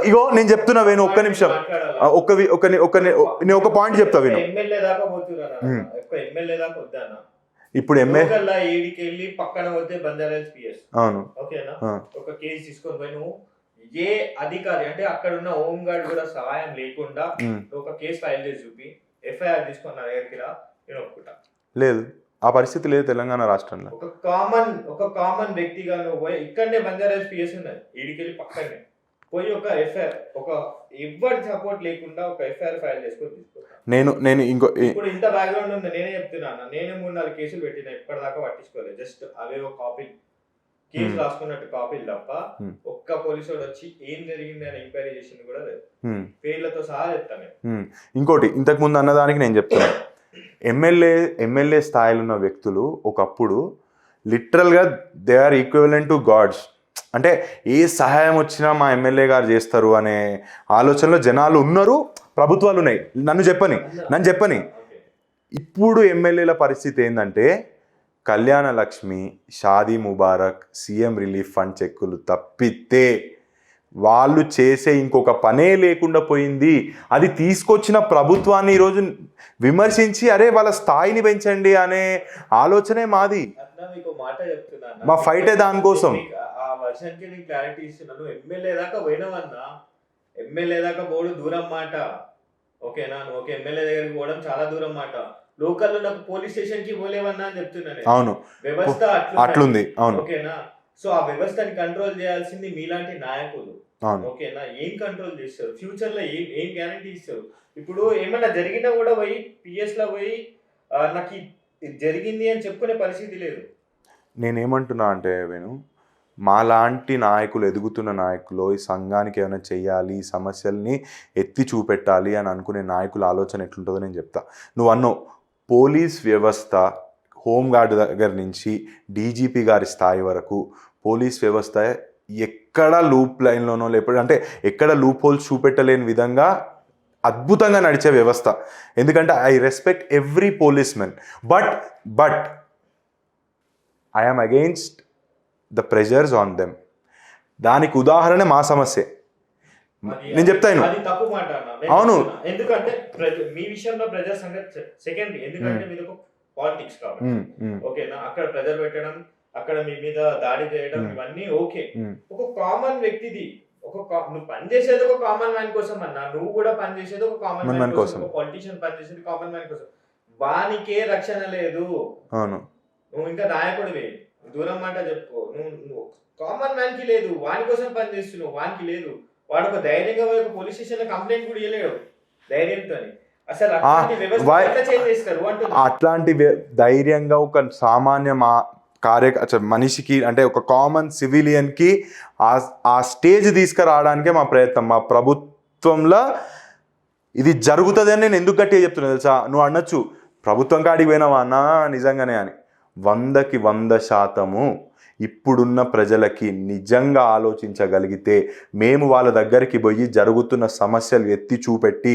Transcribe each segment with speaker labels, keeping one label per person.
Speaker 1: ఇగో నేను చెప్తున్నా వేణు, ఒక్క నిమిషం, నేను ఒక పాయింట్ చెప్తా వేణు. ఇప్పుడు
Speaker 2: ఎమ్మెల్యే ఏడికి వెళ్ళి పక్కన పోతే బంజారాహిల్స్ పిఎస్,
Speaker 1: అవును
Speaker 2: ఓకేనా, ఒక కేసు తీసుకొని పోయి నువ్వు ఏ అధికారి అంటే అక్కడ ఉన్న హోమ్ గార్డ్ కూడా సహాయం లేకుండా ఒక కేసు ఫైల్ చేసి చూపి ఎఫ్ఐఆర్ తీసుకొని నా దగ్గరికి రా, నేను ఒప్పుకుంటా. లేదు,
Speaker 1: ఆ పరిస్థితి లేదు తెలంగాణ రాష్ట్రంలో.
Speaker 2: ఒక కామన్ వ్యక్తిగా నువ్వు పోయి ఇక్కడనే బంజారాహిల్స్ పిఎస్ ఉన్నది, ఈడికెళ్ళి పక్కనే పోయి ఒక ఎఫ్ఐఆర్, ఒక ఎవరి సపోర్ట్ లేకుండా ఒక ఎఫ్ఐఆర్ ఫైల్ చేసుకొని తీసుకుంటా.
Speaker 1: నేను
Speaker 2: ఇప్పుడు ఇంత బ్యాక్గ్రౌండ్ ఉంది, నేనే చెప్తున్నాను. నేనే 3-4 కేసులు పెట్టినా, ఇప్పటిదాకా పట్టించుకోలేదు. జస్ట్ అవే ఒక కాపీ కేసు రాసుకున్నట్టు కాపీలు తప్ప ఒక్క పోలీసు వచ్చి ఏం జరిగింది అని ఎంక్వైరీ చేసింది కూడా లేదు. పేర్లతో సహా చెప్తాను.
Speaker 1: ఇంకోటి ఇంతకు ముందు అన్నదానికి నేను చెప్తాను, ఎమ్మెల్యే స్థాయిలో ఉన్న వ్యక్తులు ఒకప్పుడు లిటరల్గా they are equivalent to gods. అంటే ఏ సహాయం వచ్చినా మా ఎమ్మెల్యే గారు చేస్తారు అనే ఆలోచనలో జనాలు ఉన్నారు, ప్రభుత్వాలు ఉన్నాయి. నన్ను చెప్పని ఇప్పుడు ఎమ్మెల్యేల పరిస్థితి ఏంటంటే Kalyana Lakshmi, Shaadi Mubarak, CM relief fund చెక్కులు తప్పితే వాళ్ళు చేసే ఇంకొక పనే లేకుండా పోయింది. అది తీసుకొచ్చిన ప్రభుత్వాన్ని ఈరోజు విమర్శించి అరే వాళ్ళ స్థాయిని పెంచండి అనే ఆలోచనే మాది. మా ఫైటే దానికోసం.
Speaker 2: క్లారిటీ ఇస్తున్నాను. ఎమ్మెల్యే దాకా పోయినవన్నా, ఎమ్మెల్యే దాకా పోవడం దూరం మాట, ఓకేనా. నువ్వు ఒక ఎమ్మెల్యే దగ్గరికి పోవడం చాలా దూరం మాట. లోకల్ లో నాకు పోలీస్ స్టేషన్ కి పోలేవన్నా అని చెప్తున్నాను.
Speaker 1: అవును,
Speaker 2: వ్యవస్థ
Speaker 1: అట్లుంది. అవును,
Speaker 2: ఓకేనా. సో ఆ వ్యవస్థని కంట్రోల్ చేయాల్సింది మీలాంటి నాయకులు, ఓకేనా. ఏం కంట్రోల్ చేస్తారు ఫ్యూచర్ లో, ఏం గ్యారంటీ ఇస్తారు? ఇప్పుడు ఏమన్నా జరిగినా కూడా పోయి పిఎస్ లో పోయి నాకు జరిగింది అని చెప్పుకునే పరిస్థితి లేదు.
Speaker 1: నేనేమంటున్నా అంటే వేణు, మాలాంటి నాయకులు, ఎదుగుతున్న నాయకులు ఈ సంఘానికి ఏమైనా చెయ్యాలి, ఈ సమస్యల్ని ఎత్తి చూపెట్టాలి అని అనుకునే నాయకుల ఆలోచన ఎట్లుంటుందో నేను చెప్తా. నువ్వు అన్నో పోలీస్ వ్యవస్థ, హోంగార్డ్ దగ్గర నుంచి డీజీపీ గారి స్థాయి వరకు పోలీస్ వ్యవస్థ ఎక్కడ లూప్ లైన్లోనో లేకపోతే ఎక్కడ లూప్ హోల్స్ చూపెట్టలేని విధంగా అద్భుతంగా నడిచే వ్యవస్థ. ఎందుకంటే I respect every police men, but I am against the pressures on them. దానికి ఉదాహరణ మా సమస్య. నేను చెప్తాను. అవును,
Speaker 2: ఎందుకంటే మీ విషయంలో ప్రజా సంగతి సెకండరీ, ఎందుకంటే మీరు పాలిటిక్స్ కాబట్టి, ఓకేనా. అక్కడ ప్రజలు పెట్టడం, అక్కడ మీ మీద దాడి చేయడం, ఇవన్నీ ఓకే. ఒక కామన్ వ్యక్తిది, నువ్వు పనిచేసేది ఒక కామన్ మ్యాన్ కోసం అన్నా, నువ్వు కూడా పనిచేసేది ఒక కామన్ మ్యాన్ కోసం, పొలిటీషియన్ పనిచేసేది కామన్ మ్యాన్ కోసం. వానికే రక్షణ లేదు.
Speaker 1: అవును,
Speaker 2: నువ్వు ఇంకా నాయకుడివి, దూరం మాట చెప్పుకో. నువ్వు కామన్ మ్యాన్ కి లేదు, వాని కోసం పనిచేస్తున్నావు, వానికి లేదు. వాడు ఒక ధైర్యంగా ఒక పోలీస్ స్టేషన్ లో కంప్లైంట్ కూడా ఇవ్వలేడు ధైర్యంతో. అసలు
Speaker 1: అట్లాంటి ధైర్యంగా ఒక సామాన్య మనిషికి, అంటే ఒక కామన్ సివిలియన్కి ఆ స్టేజ్ తీసుకురావడానికే మా ప్రయత్నం. మా ప్రభుత్వంలో ఇది జరుగుతుంది అని నేను ఎందుకు గట్టిగా చెప్తున్నా తెలుసా? నువ్వు అనొచ్చు ప్రభుత్వం కాడికి పోయినావా అన్నా నిజంగానే అని. 100% ఇప్పుడున్న ప్రజలకి నిజంగా ఆలోచించగలిగితే, మేము వాళ్ళ దగ్గరికి పోయి జరుగుతున్న సమస్యలు ఎత్తి చూపెట్టి,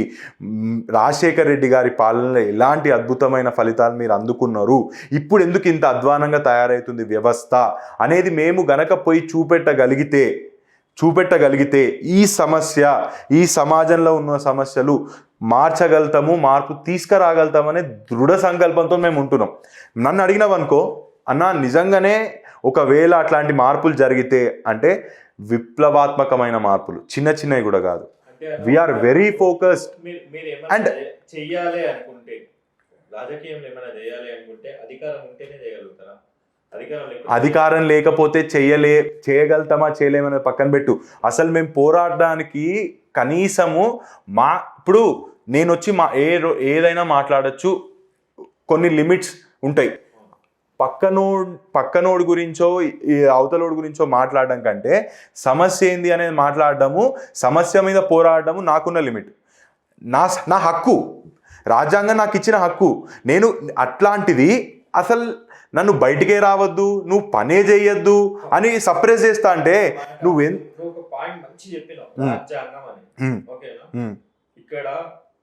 Speaker 1: రాజశేఖర్ రెడ్డి గారి పాలనలో ఎలాంటి అద్భుతమైన ఫలితాలు మీరు అందుకున్నారు, ఇప్పుడు ఎందుకు ఇంత అధ్వానంగా తయారవుతుంది వ్యవస్థ అనేది మేము గనక పోయి చూపెట్టగలిగితే ఈ సమస్య, ఈ సమాజంలో ఉన్న సమస్యలు మార్చగలుగుతాము, మార్పు తీసుకురాగలుగుతామనే దృఢ సంకల్పంతో మేము ఉంటున్నాం. నన్ను అడిగినవనుకో అన్నా, నిజంగానే ఒకవేళ అట్లాంటి మార్పులు జరిగితే, అంటే విప్లవాత్మకమైన మార్పులు, చిన్నవి కూడా కాదు, వీఆర్ వెరీ ఫోకస్డ్.
Speaker 2: అండ్ చెయ్యాలి అనుకుంటే, రాజకీయంలో ఏమైనా చేయాలి అనుకుంటే అధికారం ఉంటేనే చేయగలుగుతారా?
Speaker 1: అధికారం లేకపోతే చేయగలుగుతామా చేయలేమనేది పక్కన పెట్టు. అసలు మేము పోరాడడానికి కనీసము ఇప్పుడు నేను వచ్చి ఏదైనా మాట్లాడచ్చు, కొన్ని లిమిట్స్ ఉంటాయి. పక్కనోడి గురించో అవతలోడి గురించో మాట్లాడడం కంటే సమస్య ఏంది అనేది మాట్లాడడము, సమస్య మీద పోరాడము నాకున్న లిమిట్, నా హక్కు, రాజ్యాంగం నాకు ఇచ్చిన హక్కు. నేను అట్లాంటిది అసలు నన్ను బయటికే రావద్దు, నువ్వు పనే చేయొద్దు అని సప్రెస్ చేస్తా అంటే
Speaker 2: ఇక్కడ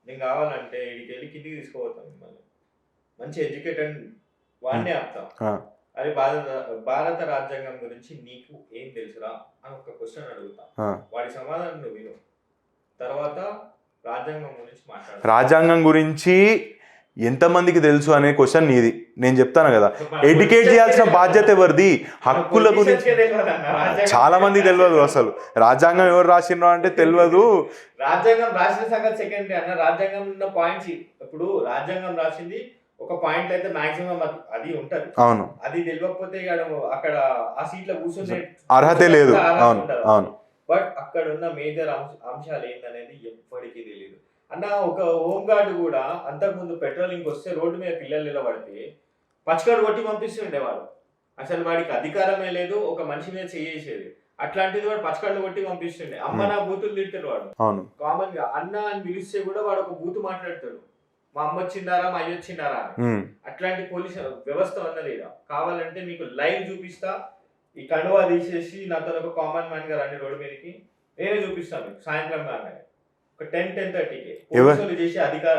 Speaker 2: నేను కావాలంటే ఇక్కడికి వెళ్ళి కిందికి తీసుకోపోతాను, మిమ్మల్ని మంచి ఎడ్యుకేటెడ్ వాడినే ఆపుతాం, అది భారత రాజ్యాంగం గురించి నీకు ఏం తెలుసురా అని ఒక క్వశ్చన్ అడుగుతా, వాడి సమాధానం నువ్వు విను, తర్వాత రాజ్యాంగం గురించి మాట్లాడు.
Speaker 1: రాజ్యాంగం గురించి ఎంతమందికి తెలుసు అనే క్వశ్చన్ నీది. నేను చెప్తాను కదా, ఎడ్యుకేట్ చేయాల్సిన బాధ్యత ఎవరిది? హక్కుల గురించి చాలా మందికి తెలియదు. అసలు రాజ్యాంగం ఎవరు రాసిండ్రో అంటే తెలియదు.
Speaker 2: రాజ్యాంగం రాసిన సంగతి సెకండరీ అన్న. రాజ్యాంగం ఉన్న పాయింట్స్, ఇప్పుడు రాజ్యాంగం రాసింది ఒక పాయింట్ అయితే మాక్సిమం అది ఉంటది.
Speaker 1: అవును,
Speaker 2: అది తెలియకపోతే అక్కడ ఆ సీట్ లో కూర్చునే
Speaker 1: అర్హతే లేదు. అవును అవును.
Speaker 2: బట్ అక్కడ ఉన్న మేజర్ అంశాలు ఏందనేది ఎప్పటికీ తెలియదు అన్న. ఒక హోమ్ గార్డ్ కూడా అంతకుముందు పెట్రోలింగ్ వస్తే రోడ్డు మీద పిల్లలు నిలబడితే పచ్చకాడు కొట్టి పంపిస్తుండేవాడు. అసలు వాడికి అధికారమే లేదు, ఒక మనిషి మీద చేసేది. అట్లాంటిది వాడు పచ్చకాళ్ళు కొట్టి పంపిస్తుండే. అమ్మ నా బూతులు తింటాడు వాడు. కామన్ గా అన్న అని పిలిస్తే కూడా వాడు ఒక బూతు మాట్లాడతాడు, మా అమ్మ వచ్చిందారా, మా అయ్య వచ్చిందారా అని. అట్లాంటి పోలీస్ వ్యవస్థ ఉన్నది. కావాలంటే మీకు లైవ్ చూపిస్తా, ఈ కండువా తీసేసి నాతో ఒక కామన్ మ్యాన్ గా రండి రోడ్డు మీదకి, నేనే చూపిస్తాను మీకు సాయంత్రం కానీ ఒక 10-10:30కి పోలీసులు చేసే అధికార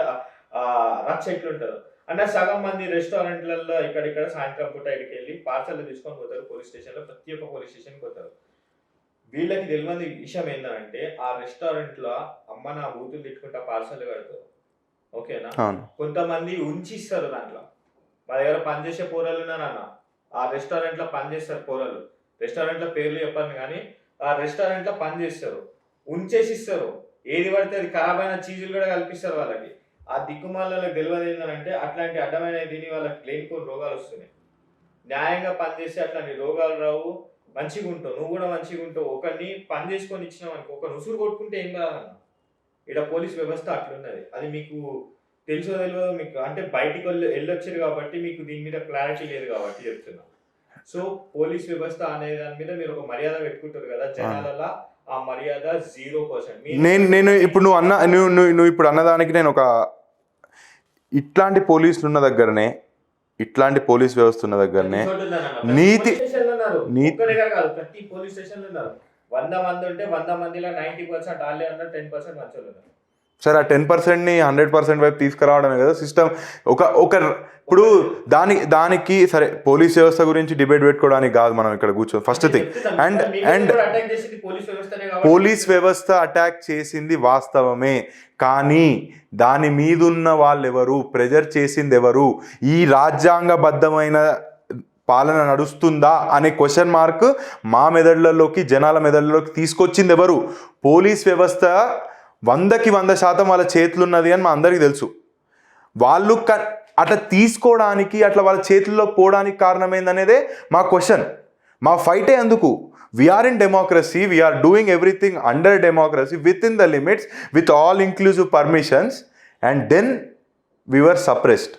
Speaker 2: రక్ష ఎట్లుంటారు అన్న. సగం మంది రెస్టారెంట్లలో ఇక్కడ సాయంత్రం పూట ఇక్కడికి వెళ్ళి పార్సల్ తీసుకొని పోతారు పోలీస్ స్టేషన్ లో, ప్రతి ఒక్క పోలీస్ స్టేషన్ పోతారు. వీళ్ళకి తెలియని విషయం ఏంటంటే ఆ రెస్టారెంట్ లో అమ్మ నా బూతులు తిట్టుకుంటా పార్సల్ కడతారు. ఓకేనా? కొంతమంది ఉంచిస్తారు దాంట్లో. మా దగ్గర పనిచేసే పోరలు ఉన్నారన్న, ఆ రెస్టారెంట్ లో పనిచేస్తారు పోరలు. రెస్టారెంట్ లో పేర్లు చెప్పాను కానీ ఆ రెస్టారెంట్ లో పని చేస్తారు, ఉంచేసి ఇస్తారు. ఏది పడితే అది ఖరాబ్ అయిన చీజులు కూడా కల్పిస్తారు వాళ్ళకి. ఆ దిక్కుమాలకు తెలియదు ఏంటంటే అట్లాంటి అడ్డమైన దీని వాళ్ళకి లేనిపోని రోగాలు వస్తున్నాయి. న్యాయంగా పనిచేస్తే అట్లాంటి రోగాలు రావు, మంచిగా ఉంటావు, నువ్వు కూడా మంచిగా ఉంటావు. ఒకరిని పని చేసుకొని ఇచ్చినావు అనుకో, ఒక నుసురు కొట్టుకుంటే ఏం కాదన్న. ఇక్కడ పోలీస్ వ్యవస్థ అట్లున్నది. అది మీకు తెలుసో తెలియదు మీకు, అంటే బయటికి వెళ్ళొచ్చారు కాబట్టి మీకు దీని మీద క్లారిటీ లేదు కాబట్టి చెప్తున్నా. సో పోలీస్ వ్యవస్థ అనే దాని మీద మీరు ఒక మర్యాద పెట్టుకుంటారు కదా జనాలలో, ఆ మర్యాద 0%.
Speaker 1: నేను ఇప్పుడు నువ్వు ఇప్పుడు అన్నదానికి నేను ఒక ఇట్లాంటి పోలీసులు ఉన్న దగ్గరనే, ఇట్లాంటి పోలీస్ వ్యవస్థ ఉన్న దగ్గరనే నీతి
Speaker 2: ప్రతి పోలీస్ స్టేషన్ ఉన్నారు. 100 మంది ఉంటే 100 మందిలో 90% వాళ్ళే ఉన్నారు, 10% మంచోళ్ళు ఉన్నారు.
Speaker 1: సరే, ఆ 10%ని 100% వైపు తీసుకురావడమే కదా సిస్టమ్. ఇప్పుడు దానికి సరే పోలీస్ వ్యవస్థ గురించి డిబేట్ పెట్టుకోవడానికి కాదు మనం ఇక్కడ కూర్చొని ఫస్ట్ థింగ్. అండ్ పోలీస్ వ్యవస్థ అటాక్ చేసింది వాస్తవమే, కానీ దాని మీదున్న వాళ్ళు ఎవరు, ప్రెజర్ చేసింది ఎవరు, ఈ రాజ్యాంగబద్ధమైన పాలన నడుస్తుందా అనే క్వశ్చన్ మార్క్ మా మెదడులలోకి, జనాల మెదడులలోకి తీసుకొచ్చింది ఎవరు? పోలీస్ వ్యవస్థ 100% వాళ్ళ చేతులున్నది అని మా అందరికీ తెలుసు. వాళ్ళు అట్లా తీసుకోవడానికి, అట్లా వాళ్ళ చేతుల్లో పోవడానికి కారణం ఏందనేదే మా క్వశ్చన్, మా ఫైటే అందుకు. We are in democracy, we are doing everything under democracy with in the limits, with all inclusive permissions, and then we were suppressed.